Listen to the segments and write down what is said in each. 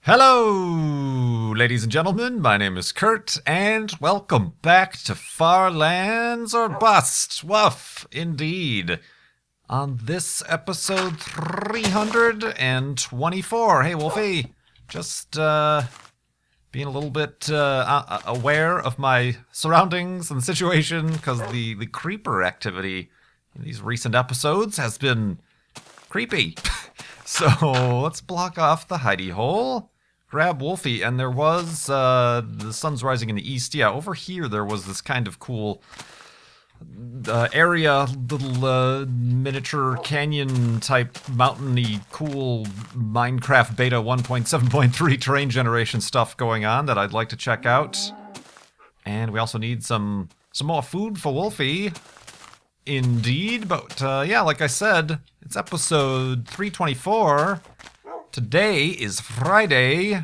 Hello, ladies and gentlemen. My name is Kurt, and welcome back to Far Lands or Bust. Woof, indeed. On this episode 324. Hey, Wolfie. Just being a little bit aware of my surroundings and situation, because the creeper activity in these recent episodes has been creepy. So let's block off the hidey hole. Grab Wolfie, and there was, the sun's rising in the east. Yeah, over here there was this kind of cool area, little miniature canyon type mountainy cool Mindcrack beta 1.7.3 terrain generation stuff going on that I'd like to check out. And we also need some more food for Wolfie. Indeed, but yeah, like I said, it's episode 324. Today is Friday.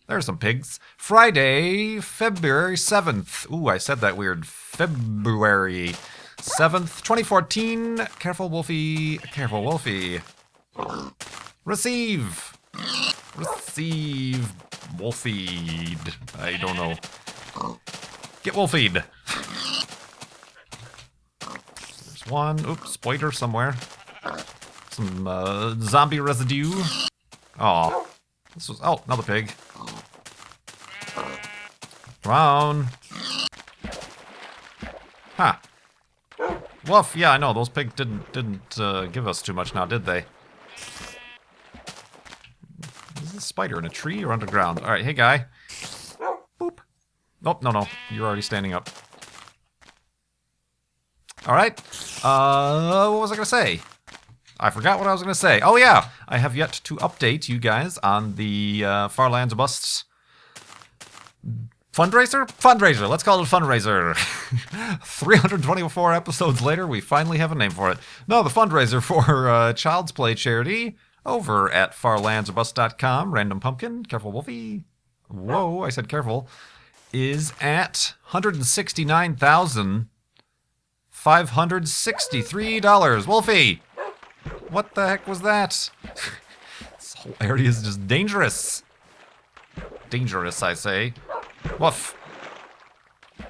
There's some pigs. Friday, February 7th. Ooh, I said that weird. February 7th, 2014. Careful, Wolfie. Careful, Wolfie. Receive. Receive. Wolfied. I don't know. Get Wolfied. There's one. Oops, spider somewhere. Some zombie residue. Oh, this was another pig. Come on. Huh. Woof. Yeah, I know those pigs didn't give us too much now, did they? Is this a spider in a tree or underground? All right, hey guy. Boop. Oh no, you're already standing up. All right. What was I gonna say? I forgot what I was going to say. Oh, yeah. I have yet to update you guys on the Far Lands or Bust Fundraiser? Fundraiser. Let's call it Fundraiser. 324 episodes later, we finally have a name for it. No, the fundraiser for Child's Play charity over at farlandsorbust.com. Random Pumpkin. Careful, Wolfie. Whoa, I said careful. Is at $169,563. Wolfie! What the heck was that? This whole area is just dangerous. Dangerous, I say. Woof.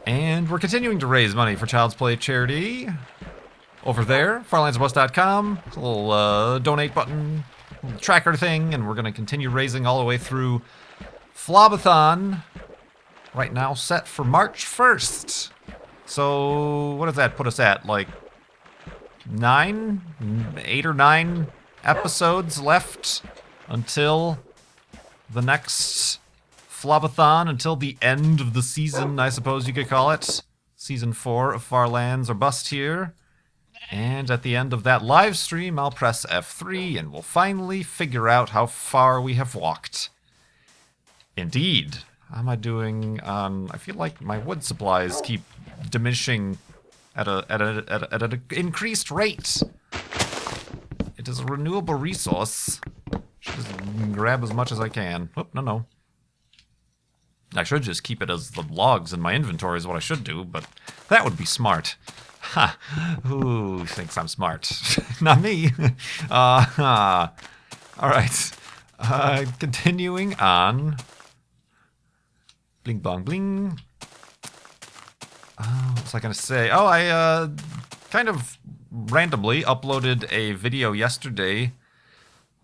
And we're continuing to raise money for Child's Play charity. Over there, farlandsorbust.com. A little donate button, little tracker thing, and we're going to continue raising all the way through Flobathon. Right now set for March 1st. So, what does that put us at? Like 8 or 9 episodes left until the next Flobathon, until the end of the season, I suppose you could call it. Season 4 of Far Lands or Bust here. And at the end of that live stream, I'll press F3 and we'll finally figure out how far we have walked. Indeed. How am I doing on... I feel like my wood supplies keep diminishing at an increased rate. It is a renewable resource. Should just grab as much as I can. Oh, no. I should just keep it as the logs in my inventory is what I should do, but that would be smart. Ha! Who thinks I'm smart? Not me. All right. Continuing on. Bling bong bling. What was I going to say? Oh, I kind of randomly uploaded a video yesterday,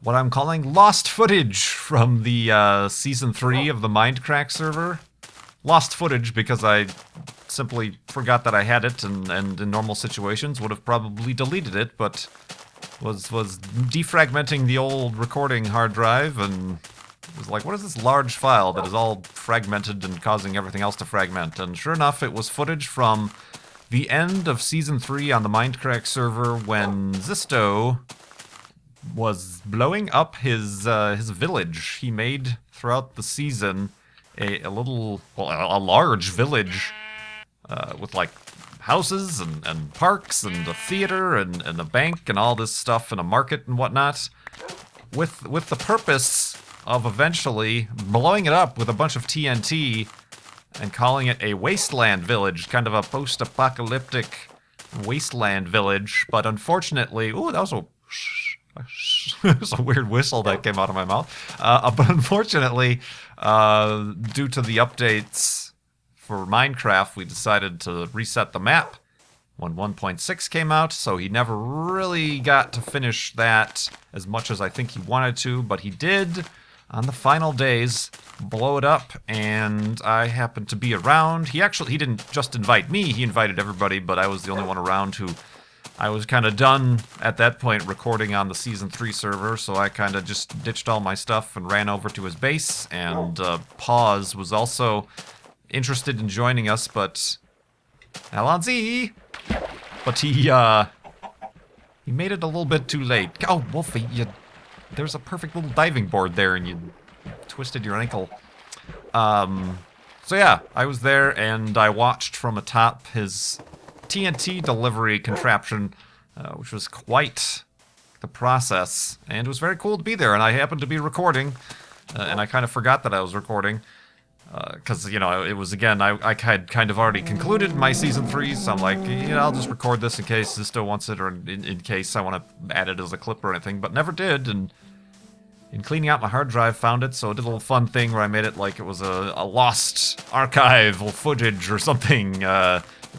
what I'm calling lost footage from the Season 3 of the Mindcrack server. Lost footage because I simply forgot that I had it and in normal situations would have probably deleted it, but was defragmenting the old recording hard drive and was like, what is this large file that is all fragmented and causing everything else to fragment? And sure enough, it was footage from the end of Season 3 on the Mindcrack server when Zisto was blowing up his village. He made, throughout the season, a large village with, like, houses and parks and a theater and a bank and all this stuff and a market and whatnot, with the purpose of eventually blowing it up with a bunch of TNT and calling it a wasteland village, kind of a post-apocalyptic wasteland village. But unfortunately, ooh, that was a It's a weird whistle that came out of my mouth. But unfortunately, due to the updates for Minecraft, we decided to reset the map when 1.6 came out, so he never really got to finish that as much as I think he wanted to, but he did, on the final days, blow it up, and I happened to be around. He didn't just invite me, he invited everybody, but I was the only one around who... I was kind of done at that point recording on the Season 3 server, so I kind of just ditched all my stuff and ran over to his base, and Pause was also interested in joining us, but... Alonzi! But he made it a little bit too late. Oh, Wolfie, there's a perfect little diving board there, and you twisted your ankle. So yeah, I was there, and I watched from atop his TNT delivery contraption, which was quite the process, and it was very cool to be there, and I happened to be recording, and I kind of forgot that I was recording, because, you know, it was, again, I had kind of already concluded my Season 3, so I'm like, you know, I'll just record this in case Zisto wants it, or in case I want to add it as a clip or anything, but never did, and in cleaning out my hard drive, found it, so I did a little fun thing where I made it like it was a lost archival footage or something,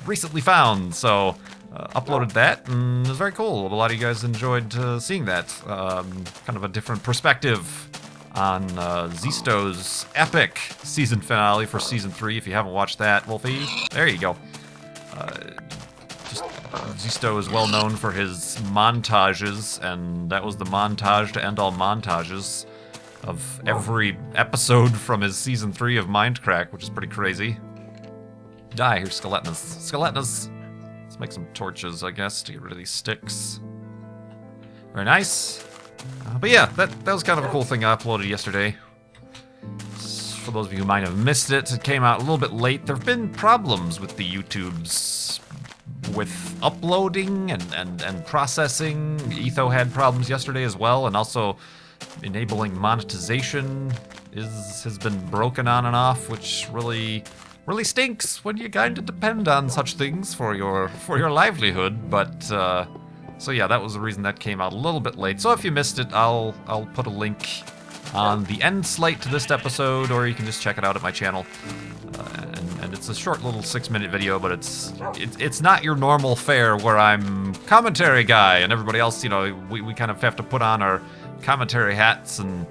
recently found, so uploaded that, and it was very cool. A lot of you guys enjoyed seeing that. Kind of a different perspective on Zisto's epic season finale for Season 3. If you haven't watched that, Wolfie, there you go. Zisto is well known for his montages, and that was the montage to end all montages of every episode from his Season 3 of Mindcrack, which is pretty crazy. Here's Skeletnas. Skeletnas! Let's make some torches, I guess, to get rid of these sticks. Very nice. But yeah, that was kind of a cool thing I uploaded yesterday. For those of you who might have missed it, it came out a little bit late. There have been problems with the YouTubes with uploading and processing. Etho had problems yesterday as well, and also enabling monetization has been broken on and off, which really stinks when you kind of depend on such things for your livelihood. But so yeah, that was the reason that came out a little bit late. So if you missed it, I'll put a link on the end slate to this episode, or you can just check it out at my channel. And it's a short little 6-minute video, but it's not your normal fare where I'm commentary guy and everybody else, you know, we kind of have to put on our commentary hats and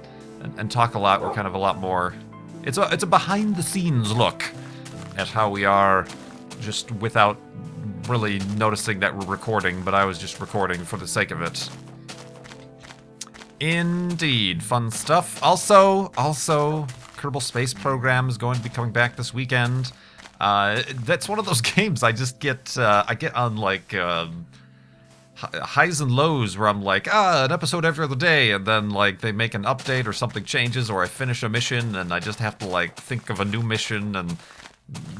talk a lot. We're kind of a lot more. It's a behind the scenes look at how we are, just without really noticing that we're recording, but I was just recording for the sake of it. Indeed, fun stuff. Also, Kerbal Space Program is going to be coming back this weekend. That's one of those games I just get, I get on like highs and lows where I'm like, an episode every other day, and then like they make an update or something changes, or I finish a mission and I just have to like think of a new mission, and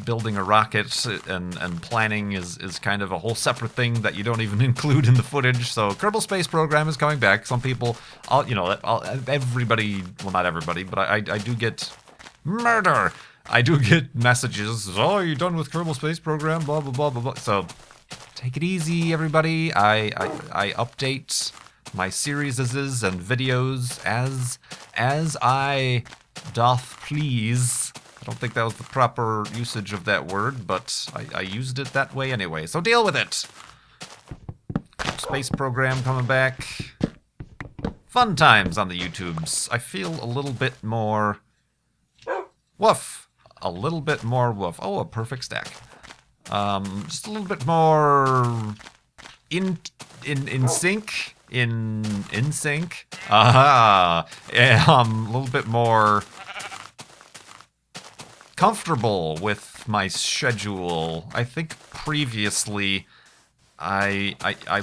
building a rocket and planning is kind of a whole separate thing that you don't even include in the footage. So Kerbal Space Program is coming back. Some people, everybody, well, not everybody, but I do get murder. I do get messages, oh, are you done with Kerbal Space Program, blah, blah, blah, blah, blah. So take it easy, everybody. I update my series and videos as I doth please. I don't think that was the proper usage of that word, but I used it that way anyway, so deal with it. Space Program coming back. Fun times on the YouTubes. I feel a little bit more... woof. A little bit more woof. Oh, a perfect stack. Just a little bit more... in sync. In sync. Aha. A little bit more... comfortable with my schedule. I think previously I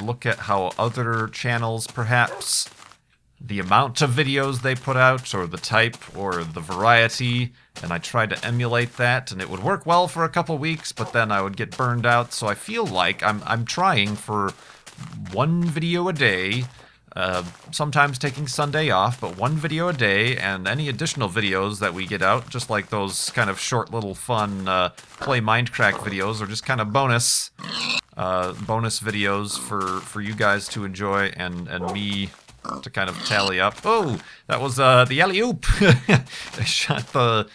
look at how other channels, perhaps the amount of videos they put out, or the type, or the variety, and I tried to emulate that, and it would work well for a couple weeks, but then I would get burned out. So I feel like I'm trying for one video a day, sometimes taking Sunday off, but one video a day, and any additional videos that we get out, just like those kind of short little fun play Mindcrack videos, are just kind of bonus videos for you guys to enjoy, and me to kind of tally up. Oh, that was the alley-oop. I shot the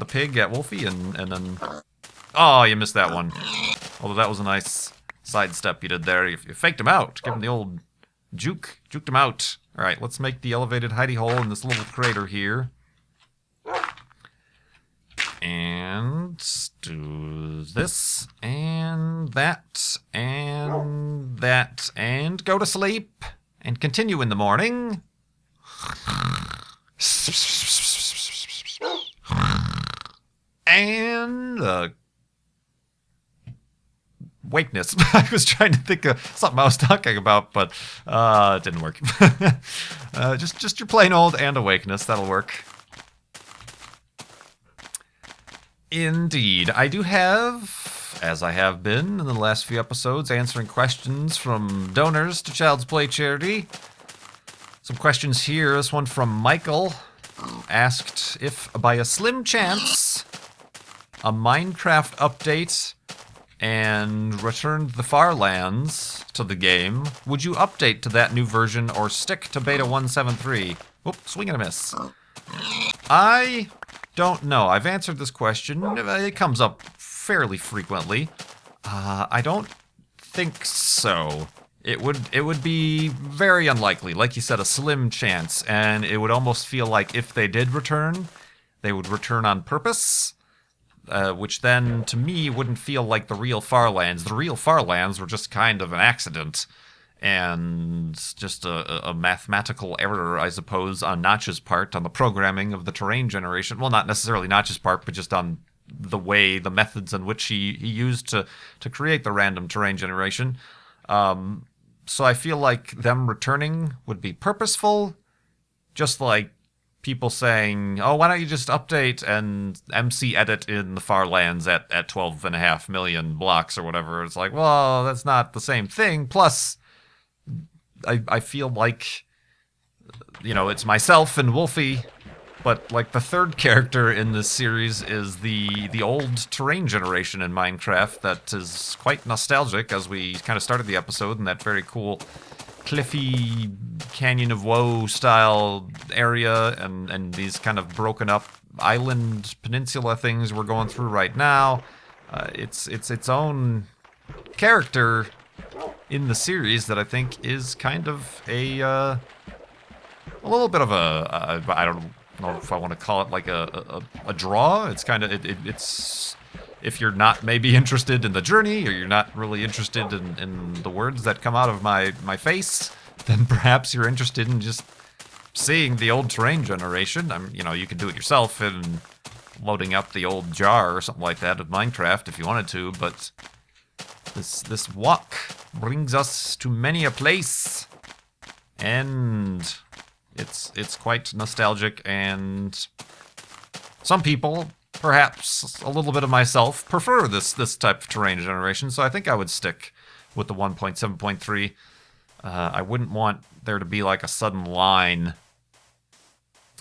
pig at Wolfie and then... Oh, you missed that one. Although that was a nice sidestep you did there. You faked him out. Give him the old juke. Juked him out. Alright, let's make the elevated hidey hole in this little crater here. And do this, and that, and that, and go to sleep, and continue in the morning. And, wakeness. I was trying to think of something I was talking about, but it didn't work. Just your plain old and awakeness, that'll work. Indeed. I do have, as I have been in the last few episodes, answering questions from donors to Child's Play charity. Some questions here. This one from Michael asked if, by a slim chance, a Minecraft update and returned the Farlands to the game, would you update to that new version or stick to beta 1.7.3? Oop, swing and a miss. I don't know. I've answered this question. It comes up fairly frequently. I don't think so. It would be very unlikely. Like you said, a slim chance, and it would almost feel like if they did return, they would return on purpose, which then, to me, wouldn't feel like the real Farlands. The real Farlands were just kind of an accident, and just a mathematical error, I suppose, on Notch's part, on the programming of the terrain generation. Well, not necessarily Notch's part, but just on the way, the methods in which he used to create the random terrain generation. So I feel like them returning would be purposeful, just like people saying, oh, why don't you just update and MC edit in the Farlands at 12.5 million blocks or whatever. It's like, well, that's not the same thing. Plus, I feel like, you know, it's myself and Wolfie, but like the third character in this series is the old terrain generation in Minecraft that is quite nostalgic, as we kind of started the episode in that very cool cliffy Canyon of Woe style area, and these kind of broken up island peninsula things we're going through right now. It's its own character in the series that I think is kind of a little bit of a I don't know if I want to call it like a draw. It's kind of it's if you're not maybe interested in the journey, or you're not really interested in the words that come out of my face, then perhaps you're interested in just seeing the old terrain generation. You know, you can do it yourself in loading up the old jar or something like that of Minecraft if you wanted to, but this walk brings us to many a place, and it's quite nostalgic, and some people, perhaps a little bit of myself, prefer this type of terrain generation, so I think I would stick with the 1.7.3. I wouldn't want there to be like a sudden line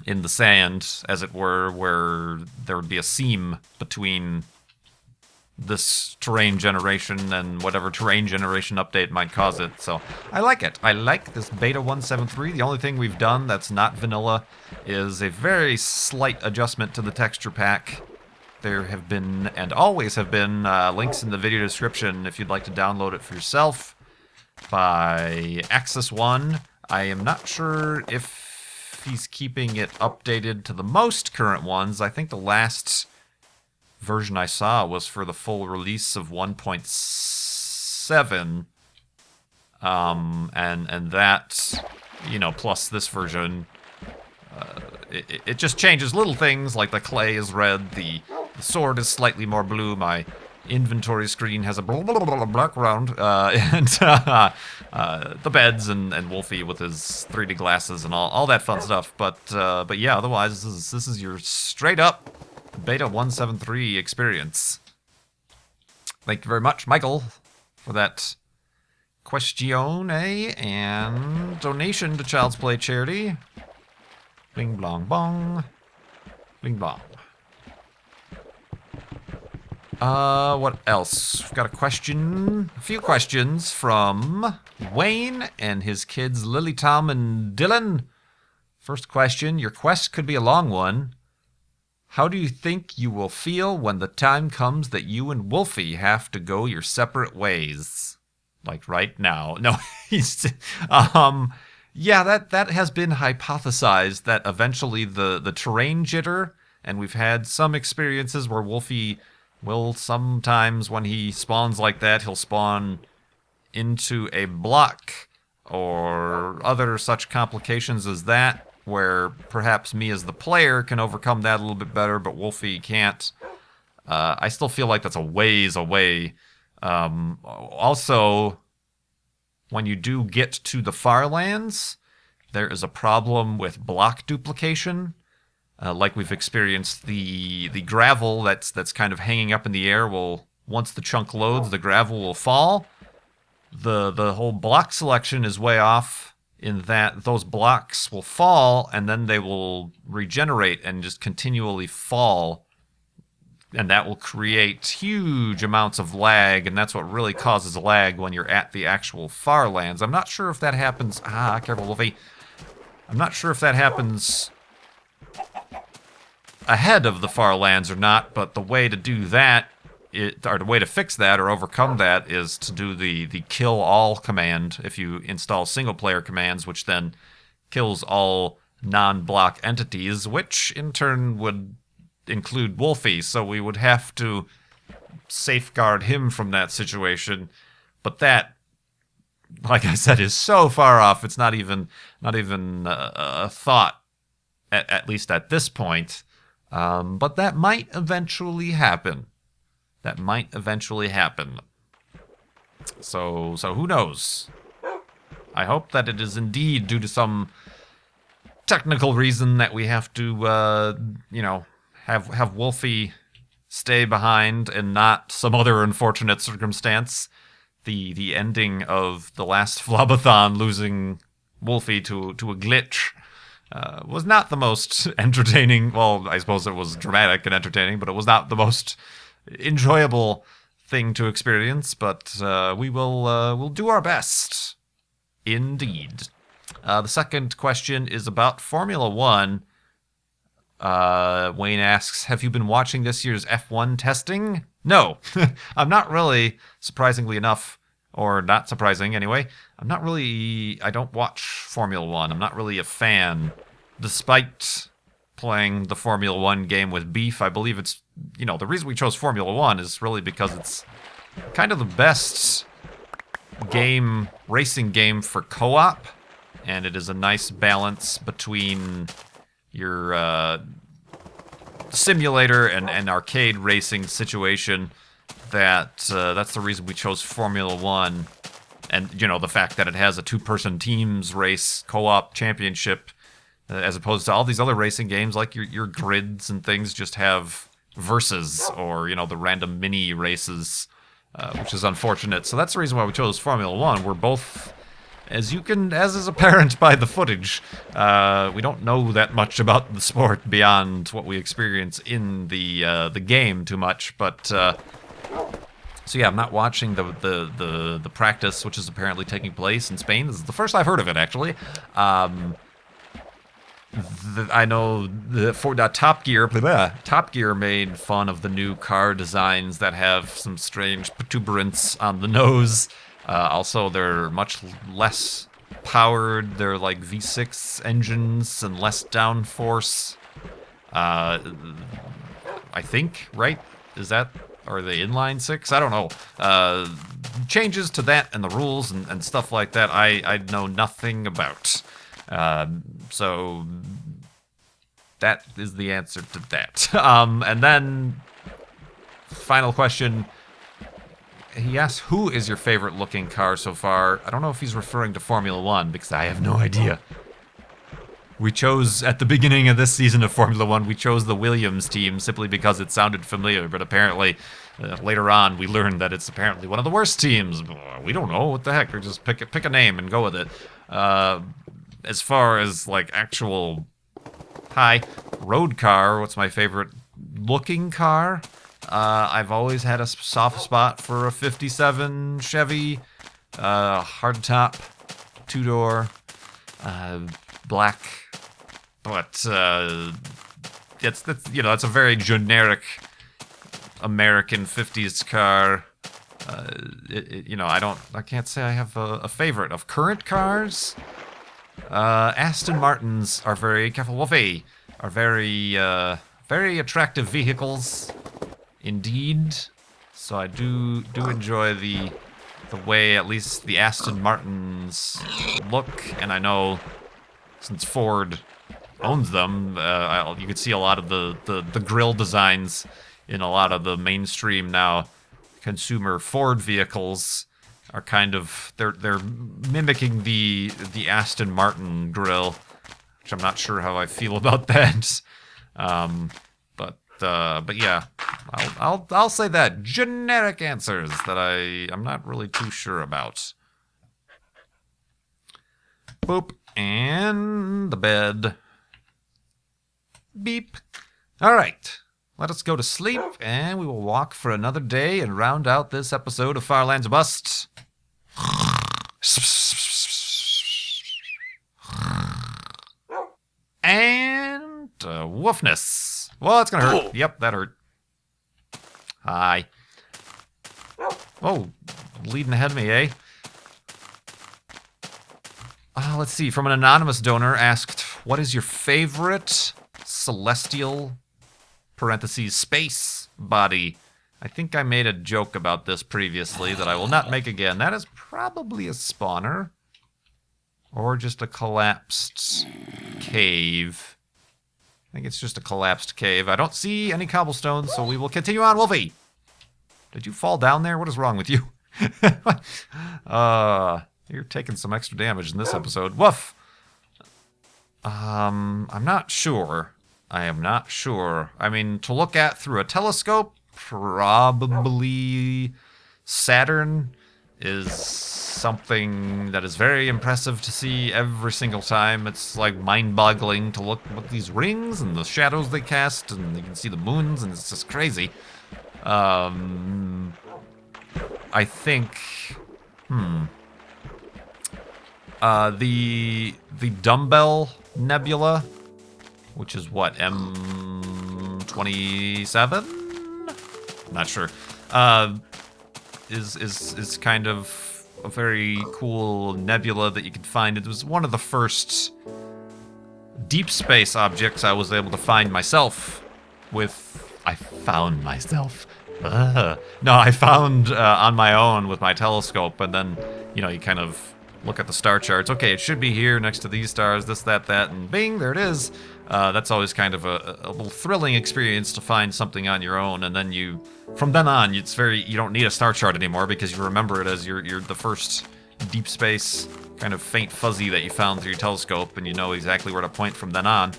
in the sand, as it were, where there would be a seam between this terrain generation and whatever terrain generation update might cause it. So I like it. I like this beta 1.7.3. The only thing we've done that's not vanilla is a very slight adjustment to the texture pack. There have been, and always have been, links in the video description if you'd like to download it for yourself by Axis One. I am not sure if he's keeping it updated to the most current ones. I think the last version I saw was for the full release of 1.7, and that, you know, plus this version, it just changes little things, like the clay is red, the sword is slightly more blue, my inventory screen has a background, and the beds, and Wolfie with his 3D glasses and all that fun stuff, but yeah, otherwise this is your straight up beta 1.7.3 experience. Thank you very much, Michael, for that question and donation to Child's Play charity. Bling blong bong. Bling blong. What else? We've got a few questions from Wayne and his kids Lily, Tom, and Dylan. First question, your quest could be a long one. How do you think you will feel when the time comes that you and Wolfie have to go your separate ways? Like right now. No, yeah, that has been hypothesized that eventually the terrain jitter, and we've had some experiences where Wolfie will sometimes, when he spawns like that, he'll spawn into a block or other such complications as that, where perhaps me as the player can overcome that a little bit better, but Wolfie can't. I still feel like that's a ways away. Also, when you do get to the Farlands, there is a problem with block duplication. Like we've experienced, the gravel that's kind of hanging up in the air will, once the chunk loads, the gravel will fall. The whole block selection is way off in that those blocks will fall and then they will regenerate and just continually fall. And that will create huge amounts of lag, and that's what really causes lag when you're at the actual Farlands. I'm not sure if that happens... careful, Wolfie. I'm not sure if that happens ahead of the Farlands or not, but the way to do that, or the way to fix that or overcome that, is to do the kill all command if you install single player commands, which then kills all non-block entities, which in turn would include Wolfie, so we would have to safeguard him from that situation. But that, like I said, is so far off, it's not even a thought, at least at this point. But that might eventually happen. That might eventually happen. So who knows? I hope that it is indeed due to some technical reason that we have to, have Wolfie stay behind and not some other unfortunate circumstance. The ending of the last Flobathon losing Wolfie to a glitch was not the most entertaining. Well, I suppose it was dramatic and entertaining, but it was not the most enjoyable thing to experience. But we'll do our best. Indeed. The second question is about Formula One. Wayne asks, have you been watching this year's F1 testing? No, I'm not really, surprisingly enough, or not surprising anyway. I don't watch Formula One. I'm not really a fan, despite playing the Formula One game with Beef. I believe it's, the reason we chose Formula One is really because it's kind of the best racing game for co-op, and it is a nice balance between your simulator and arcade racing situation. That's the reason we chose Formula One, and the fact that it has a two-person teams race co-op championship, as opposed to all these other racing games like your grids and things just have versus, or the random mini races, which is unfortunate. So that's the reason why we chose Formula One. We're both, as is apparent by the footage, we don't know that much about the sport beyond what we experience in the game too much. But so yeah, I'm not watching the practice, which is apparently taking place in Spain. This is the first I've heard of it, actually. I know Top Gear made fun of the new car designs that have some strange protuberance on the nose. Also, they're much less powered. They're like V6 engines and less downforce. I think, right? Is that, or the inline six? I don't know. Changes to that and the rules and stuff like that, I know nothing about. So that is the answer to that. And then final question. He asks, who is your favorite looking car so far? I don't know if he's referring to Formula One, because I have no idea. We chose, at the beginning of this season of Formula One, we chose the Williams team simply because it sounded familiar, but apparently later on we learned that it's apparently one of the worst teams. We don't know, what the heck, we just pick a name and go with it. As far as like actual road car, what's my favorite looking car? I've always had a soft spot for a 57 Chevy, hardtop, two-door, black, but that's that's a very generic American 50s car. I can't say I have a favorite of current cars. Aston Martins are very careful, Wolfie, are very attractive vehicles, indeed. So I do enjoy the way at least the Aston Martins look, and I know since Ford owns them, you could see a lot of the grille designs in a lot of the mainstream now consumer Ford vehicles are kind of they're mimicking the Aston Martin grille, which I'm not sure how I feel about that. But yeah, I'll say that generic answers that I'm not really too sure about. Boop, and the bed. Beep. All right. Let us go to sleep, and we will walk for another day and round out this episode of Firelands Bust. And woofness. Well, it's gonna hurt. Yep, that hurt. Hi. Oh, leading ahead of me, eh? Let's see. From an anonymous donor asked, what is your favorite celestial parentheses space body? I think I made a joke about this previously that I will not make again. That is probably a spawner. Or just a collapsed cave. I think it's just a collapsed cave. I don't see any cobblestones, so we will continue on. Wolfie! Did you fall down there? What is wrong with you? You're taking some extra damage in this episode. Woof! I'm not sure. I am not sure. I mean, to look at through a telescope, probably Saturn is something that is very impressive to see every single time. It's like mind-boggling to look at these rings and the shadows they cast, and you can see the moons, and it's just crazy. I think, the Dumbbell Nebula, which is what, M27? I'm not sure. Is kind of a very cool nebula that you can find. It was one of the first deep space objects I was able to find myself I found myself. No, I found on my own with my telescope, and then, you kind of look at the star charts. Okay, it should be here next to these stars, this, that, and bing, there it is. That's always kind of a little thrilling experience to find something on your own, and then from then on, you don't need a star chart anymore because you remember it as you're the first deep space kind of faint fuzzy that you found through your telescope, and you know exactly where to point from then on.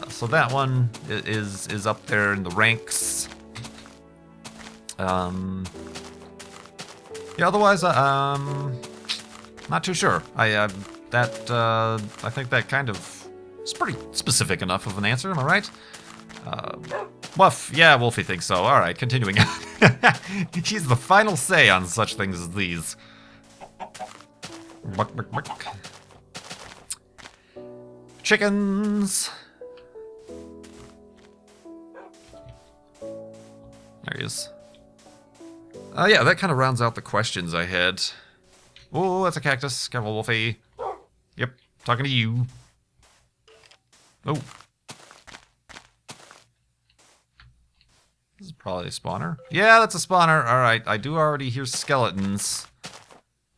So that one is up there in the ranks. Yeah, otherwise, not too sure. I think that kind of is pretty specific enough of an answer. Am I right? Woof. Yeah, Wolfie thinks so. All right, continuing on. He's the final say on such things as these. Buck, buck, buck. Chickens. There he is. Yeah, that kind of rounds out the questions I had. Oh, that's a cactus. Careful, Wolfie. Yep, talking to you. Oh. This is probably a spawner. Yeah, that's a spawner. All right, I do already hear skeletons.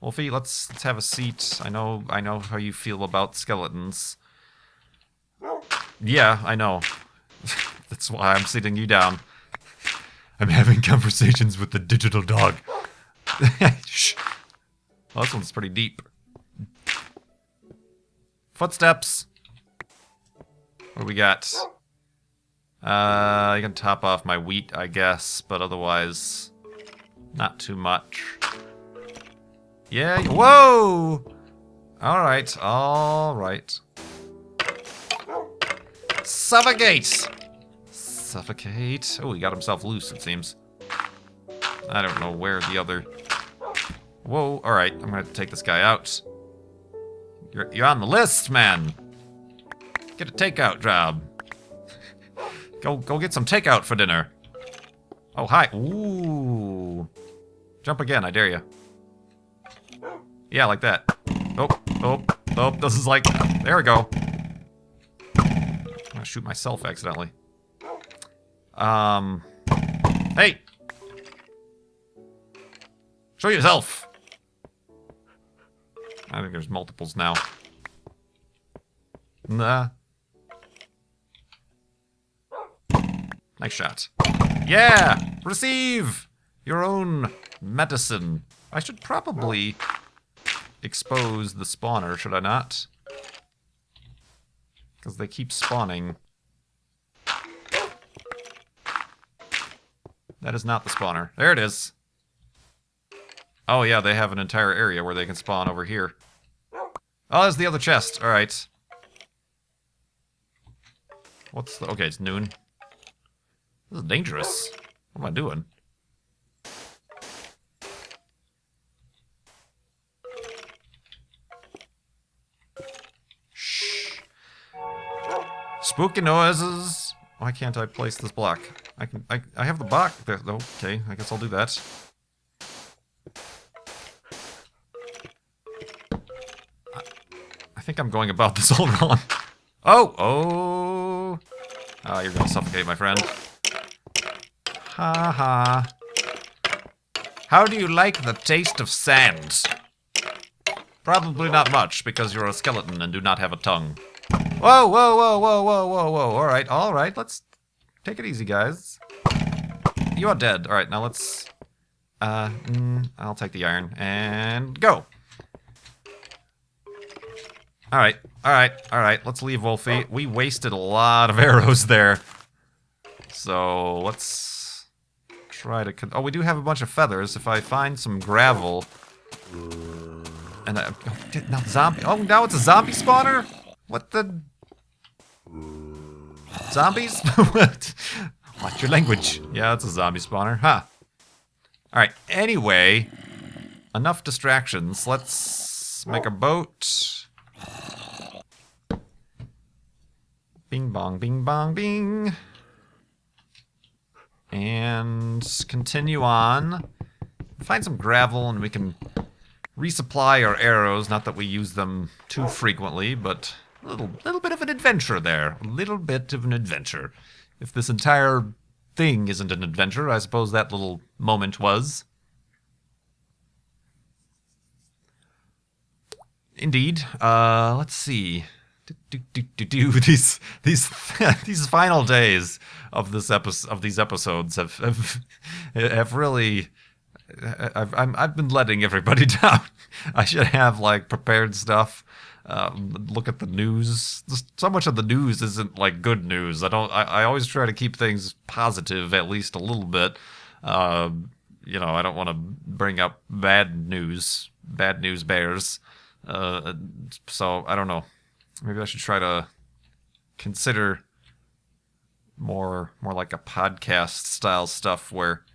Wolfie, let's have a seat. I know how you feel about skeletons. Yeah, I know. That's why I'm sitting you down. I'm having conversations with the digital dog. Shh. Well, this one's pretty deep. Footsteps. What do we got? I can top off my wheat, I guess, but otherwise, not too much. Yeah, whoa! Alright, alright. Suffocate! Suffocate. Oh, he got himself loose, it seems. I don't know where the other... Whoa, alright, I'm gonna have to take this guy out. You're on the list, man! Get a takeout job. Go get some takeout for dinner. Oh, hi. Ooh. Jump again, I dare you. Yeah, like that. Oh, this is like... There we go. I'm gonna shoot myself accidentally. Hey! Show yourself! I think there's multiples now. Nah. Nice shot. Yeah! Receive your own medicine. I should probably expose the spawner, should I not? Because they keep spawning. That is not the spawner. There it is. Oh yeah, they have an entire area where they can spawn over here. Oh, there's the other chest. Alright. What's the... Okay, it's noon. This is dangerous. What am I doing? Shh. Spooky noises. Why can't I place this block? I have the block there. Okay, I guess I'll do that. I think I'm going about this all wrong. Oh, you're gonna suffocate, my friend. Ha ha. How do you like the taste of sand? Probably not much, because you're a skeleton and do not have a tongue. Whoa, whoa, whoa, whoa, whoa, whoa, whoa. Alright, let's take it easy, guys. You are dead. Alright, now let's... I'll take the iron, and go! Alright, let's leave Wolfie. We wasted a lot of arrows there. So, let's try to... Oh, we do have a bunch of feathers. If I find some gravel... And now zombie... Oh, now it's a zombie spawner? What the... Zombies? What? Watch your language. Yeah, it's a zombie spawner. Huh. Alright, anyway... Enough distractions. Let's make a boat... Bing bong, bing bong, bing. And continue on. Find some gravel and we can resupply our arrows. Not that we use them too frequently, but a little bit of an adventure there. A little bit of an adventure. If this entire thing isn't an adventure, I suppose that little moment was. Indeed. Let's see. These final days of this these episodes have really I've been letting everybody down. I should have like prepared stuff. Look at the news. So much of the news isn't like good news. I always try to keep things positive at least a little bit. You know, I don't want to bring up bad news bears. So I don't know. Maybe I should try to consider more like a podcast style stuff where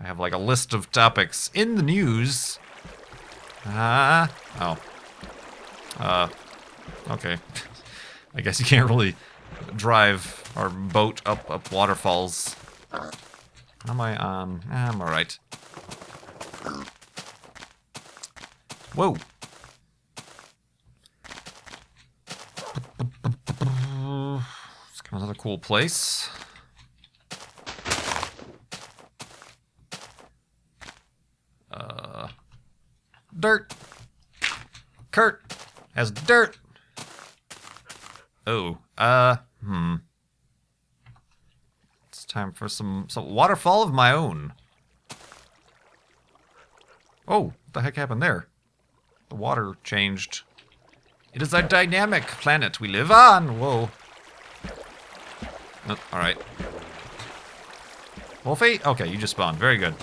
I have like a list of topics in the news. Okay. I guess you can't really drive our boat up waterfalls. Am I on? I'm alright. Whoa. It's kind of another cool place. Dirt. Kurt has dirt. Oh, it's time for some waterfall of my own. Oh, what the heck happened there? The water changed. It is a dynamic planet we live on. Whoa. Oh, alright. Wolfie? Okay, you just spawned. Very good.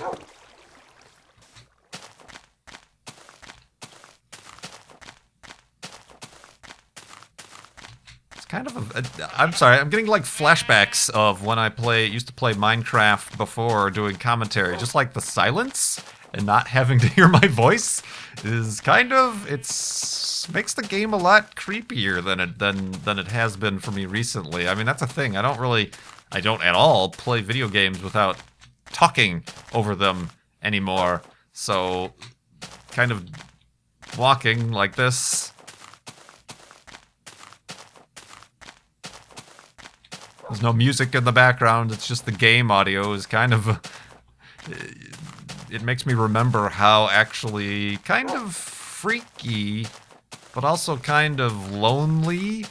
It's kind of I'm sorry, I'm getting like flashbacks of when I used to play Minecraft before doing commentary. Just like the silence and not having to hear my voice is kind of, makes the game a lot creepier than it has been for me recently. I mean, that's a thing. I don't at all play video games without talking over them anymore. So kind of walking like this. There's no music in the background, it's just the game audio is kind of... It makes me remember how actually kind of freaky, but also kind of lonely.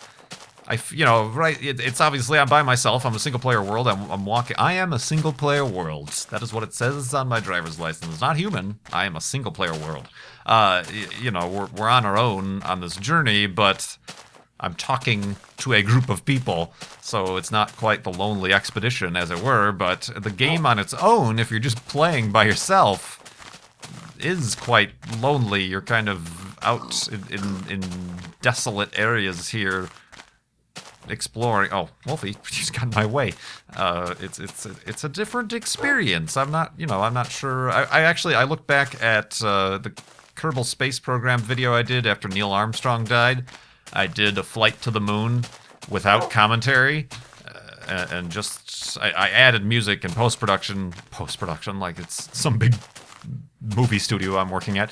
Right, it's obviously I'm by myself, I'm a single-player world, I'm walking... I am a single-player world. That is what it says on my driver's license. It's not human, I am a single-player world. We're on our own on this journey, but... I'm talking to a group of people, so it's not quite the lonely expedition, as it were, but the game on its own, if you're just playing by yourself, is quite lonely. You're kind of out in desolate areas here, exploring. Oh, Wolfie, you just got in my way. It's a different experience. I'm not sure. I looked back at the Kerbal Space Program video I did after Neil Armstrong died. I did a flight to the moon without commentary, and just I added music and post-production like it's some big movie studio I'm working at,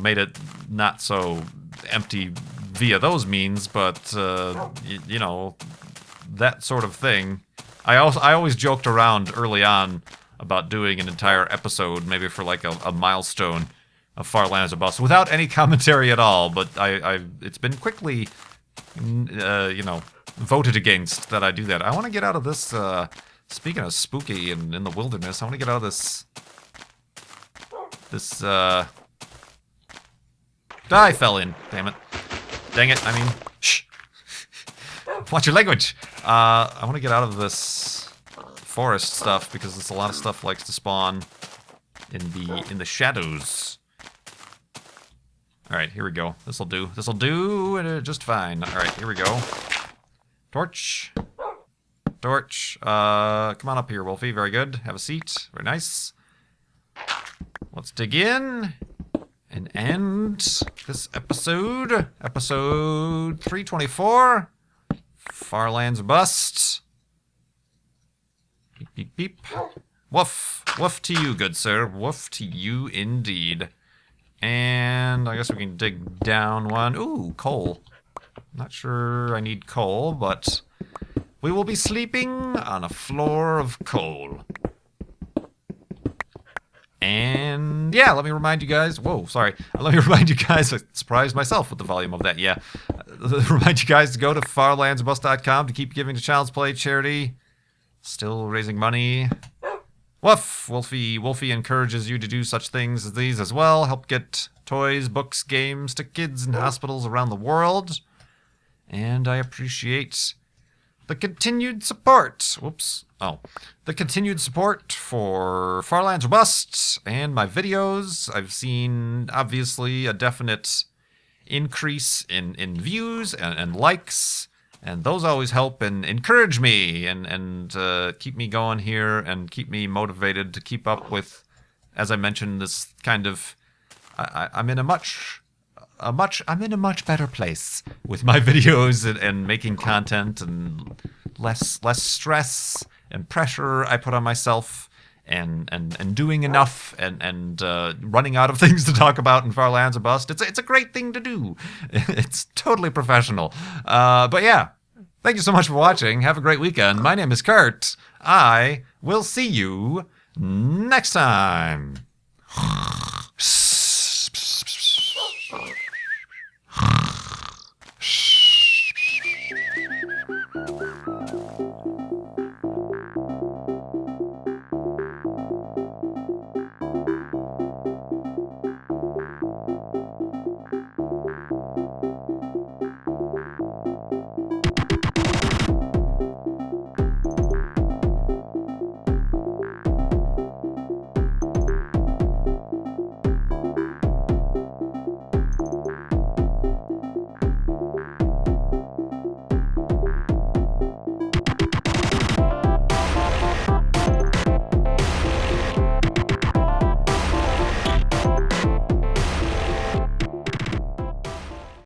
made it not so empty via those means, but that sort of thing. I always joked around early on about doing an entire episode, maybe for like a milestone of Far Lands of Bust without any commentary at all, but it's been quickly, voted against that I do that. I want to get out of this, speaking of spooky and in the wilderness, I want to get out of this, I fell in, damn it. Dang it, I mean, shh. Watch your language. I want to get out of this forest stuff because there's a lot of stuff likes to spawn in the shadows. All right, here we go. This'll do just fine. All right, here we go. Torch. Come on up here, Wolfie. Very good. Have a seat. Very nice. Let's dig in and end this episode. Episode 324. Far Lands Bust. Beep, beep, beep. Woof. Woof to you, good sir. Woof to you indeed. And I guess we can dig down one. Ooh, coal. Not sure I need coal, but we will be sleeping on a floor of coal. And yeah, let me remind you guys. Whoa, sorry. Let me remind you guys. I surprised myself with the volume of that. Yeah. Remind you guys to go to farlandsbust.com to keep giving to Child's Play charity. Still raising money. Woof! Wolfie encourages you to do such things as these as well. Help get toys, books, games to kids in hospitals around the world. And I appreciate the continued support. The continued support for Far Lands Bust and my videos. I've seen, obviously, a definite increase in views and likes. And those always help and encourage me and keep me going here and keep me motivated to keep up with, as I mentioned, this kind of... I'm in a much better place with my videos and making content and less stress and pressure I put on myself and doing enough and running out of things to talk about in Far Lands of Bust. It's a great thing to do. It's totally professional. But yeah, thank you so much for watching. Have a great weekend. My name is Kurt. I will see you next time.